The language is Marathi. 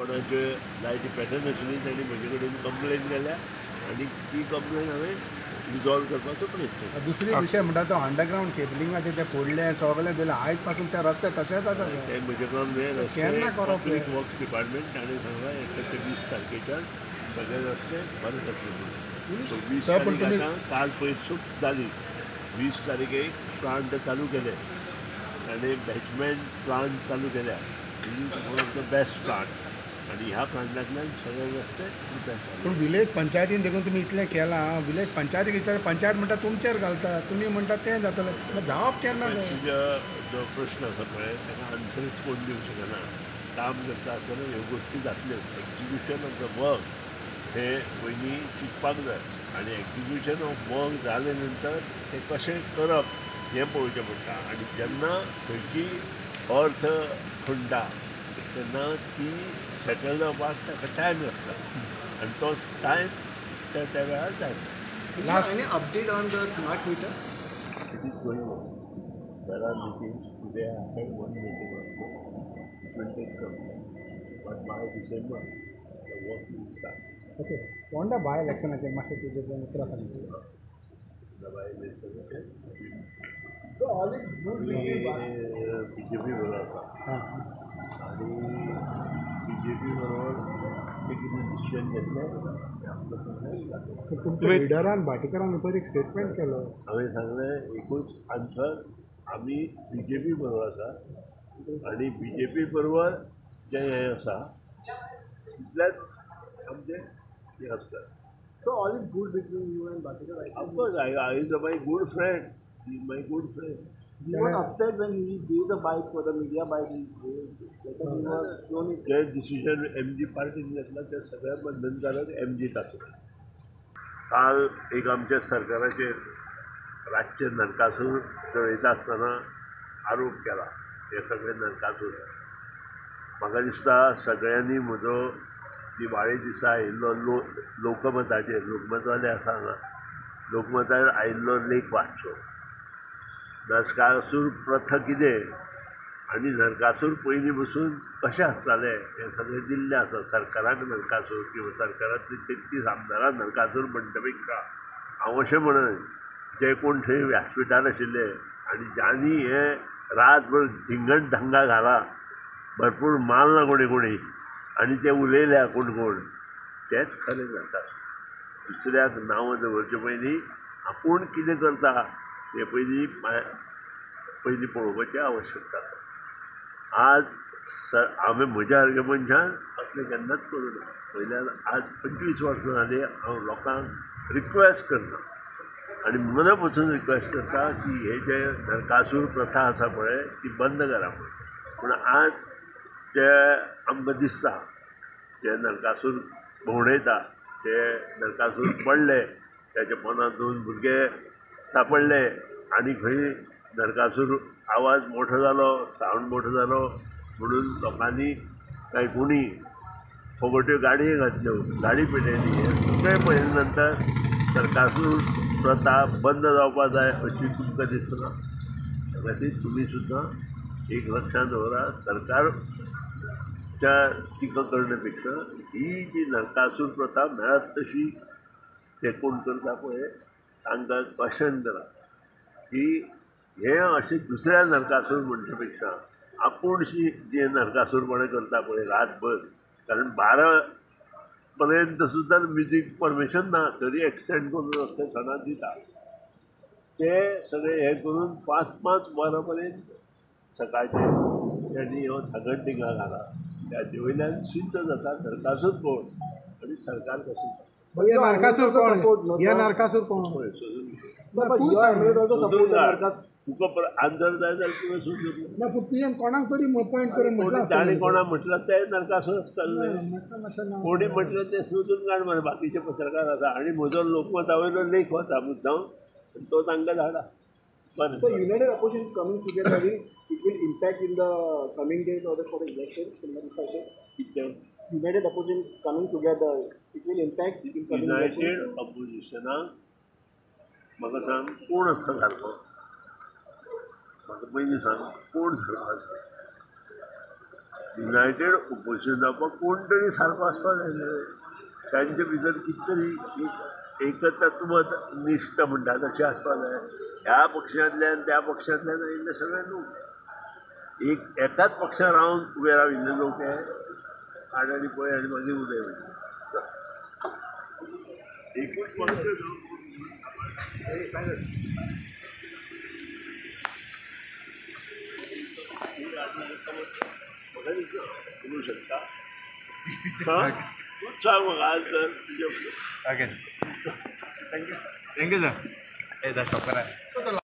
कोणाचे लायटी पेटर्न नाशिल्ली तांणी म्हजे कडेन कंप्लेन केल्या आनी ती कंप्लेन हांवें रिजॉल्व करपाचो प्रयत्न केलो. दुसरी विषय म्हणटा तो अंडरग्रावंड केबलिंगाचे ते फोडले सगळे दिले आयज पासून ते रस्ते तशेच आसा ते म्हजे कडून केन्ना करप पब्लीक वर्क्स डिपार्टमेंट ताणें सांगलां 1 ते 20 तारखेच्यान सगळे रस्ते बंद जातले म्हणून. सो 20 तारीख आतां काल पयर सूट जाली. 20 तारखेक प्लांट चालू केले आनी बॅचमेंट प्लांट चालू केल्या. One of the best plant आनी ह्या प्लांटांतल्यान सगळे रस्ते रिपेर जाले. पूण विलेज पंचायतीन देखून तुमी इतलें केलां विलेज पंचायतीक विचार पंचायत म्हणटा तुमचेर घालता तुमी म्हणटा तें जातलें जावप केन्ना तुजो जो प्रश्न आसा पळय ताका आन्सरच कोण दिवंक शकना. काम करता आसतना ह्यो गोश्टी जातल्यो. एक्झिक्युशन ऑफ द वर्क हे पयलीं चिंतपाक जाय आनी एक्झिक्युशन ऑफ वर्क जाले नंतर तें कशें करप हें पळोवचें पडटा. आनी जेन्ना खंयची अर्थ खणटा तेन्ना ती सेटल जावपाक ताका टायम लागता आनी तो टायम त्या वेळार जाय. Last any update on the smart meter? It is going on. There are meetings. Today I had one meeting also. It will take some time. But by December, the work will start. Okay कोणता बाय इलेक्शनाचेर मातशें तुजें उतरां सांगशील. The by-election So all is good. BJP बरोबर आसा हां आनी BJP बरोबर एक डिसिजन घेतलें तें आमकां सगळें जाता. तुमच्या लिडरान भाटीकारान पयर एक स्टेटमेंट केलो. हांवें सांगलें एकूच आन्सर आमी BJP बरोबर आसा आनी BJP बरोबर जें हें आसा तितलेंच आमचें हें आसता. So all is good between you and Bhatikar, right? Of course, I is my good friend. He is my good friend. You were upset when he gave the bike for the media bike. He was shown it. जे डिसिजन MG पार्टीन घेतला ते सगळ्या बंधनकारक MGत आसता. काल एक आमच्या सरकाराचेर रातचे नरकासूर जळयता आसतना आरोप केला. हे सगळे नरकासूर म्हाका दिसता सगळ्यांनी म्हजो दिवाळे दिसा आयिल्लो लोकमताचेर लोकमतवाले आसा हांगा लोकमताचेर आयिल्लो लेख वाचचो. नरकासूर प्रथा कितें आनी नरकासूर पयलीं पसून कशें आसतालें हें सगळें दिल्लें आसा. सरकाराक नरकासूर किंवा सरकारांतली 33 आमदारां नरकासूर म्हणटा पेक्षा हांव अशें म्हणन जे कोण थंय व्यासपिठार आशिल्ले आनी ज्यांनी हे रातभर धिंगण धांगा घाला भरपूर मारला कोणी कोणी आनी ते उलयल्या कोण कोण तेच खरें नरकासूर. दुसऱ्याक नांवां दवरचे पयलीं आपूण कितें करता हें पयलीं पळोवपाची आवश्यकता आसा. आज हांवें म्हज्या सारक्या मनशान असलें केन्नाच करूं ना. पयल्यार आज 25 वर्सां जालीं हांव लोकांक रिक्वेस्ट करता आनी मना पसून रिक्वेस्ट करता की हे जे नरकासूर प्रथा आसा पळय ती बंद करा म्हणून. पूण आज ते आमकां दिसता जे नरकासूर भोंवडयता ते नरकासूर पडले त्याच्या पोंदांत 2 भुरगे सापडले आनी खंय नरकासूर आवाज मोठो जालो सावंड मोठो जालो म्हणून लोकांनी कांय कोणी फोगोट्यो गाडये घातल्यो गाडी पेटयली. हे सगळें पळयले नंतर नरकासूर प्रथा बंद जावपाक जाय अशी तुमकां दिसना. त्या खातीर तुमी सुद्दां एक लक्षांत दवरा सरकारच्या टिका करण्यापेक्षा ही जी नरकासूर प्रथा मेळत तशी ते कोण करता पळय तांकां क्वेश्चन करा की हे अशें दुसऱ्या नरकासूर म्हणचे पेक्षा आपुणशी जे नरकासूरपणे करता पळय रातभर कारण 12 पर्यंत सुद्दां म्युजीक परमिशन ना तरी एक्सटेंड करून रस्ते सणां दिता. ते सगळे हे करून 5-5 वरां पर्यंत सकाळचे त्यांनी हो धागड घाला. त्याचे वयल्यान सिद्ध जाता नरकासूर कोण आनी सरकार कशें नरकासूर कोण हे नरकासूर कोण तुका आन्सर जाय जाल्यार तुवें सोदून ना पूण तुवें कोणाक तरी पॉयंट करून म्हटलं ताणें कोणाक म्हटलं ते नरकासूर आसताले कोणी म्हटलं ते सोदून काड मरे बाकीचे पत्रकार आसा आनी म्हजो लोकमता वयलो लेख वता मुद्दाम तो तांकां धाडा. बरें So united opposition coming together, it will impact in the coming days or for the election. United opposition coming together, it will impact in coming united ऑपोजिशनाक म्हाका सांग कोण आसा सारको म्हाका पयलीं सांग कोण सारको आसा. युनायटेड ओपोजिशन जावपाक कोण तरी सारको आसपाक जाय. तांचे भितर कितें तरी एकतत्व निश्ठ म्हणटा तशें आसपाक जाय. ह्या पक्षांतल्यान त्या पक्षांतल्यान आयिल्ले सगळे लोक एकाच पक्षान रावन उबे राविल्ले लोक हे आड आनी पळय आनी मागीर उदय वयता. एकूच पक्ष करू शकता. तूच सांग मग आज तर तुझ्या ओके थँक्यू सर. हे दा शॉपर आहे.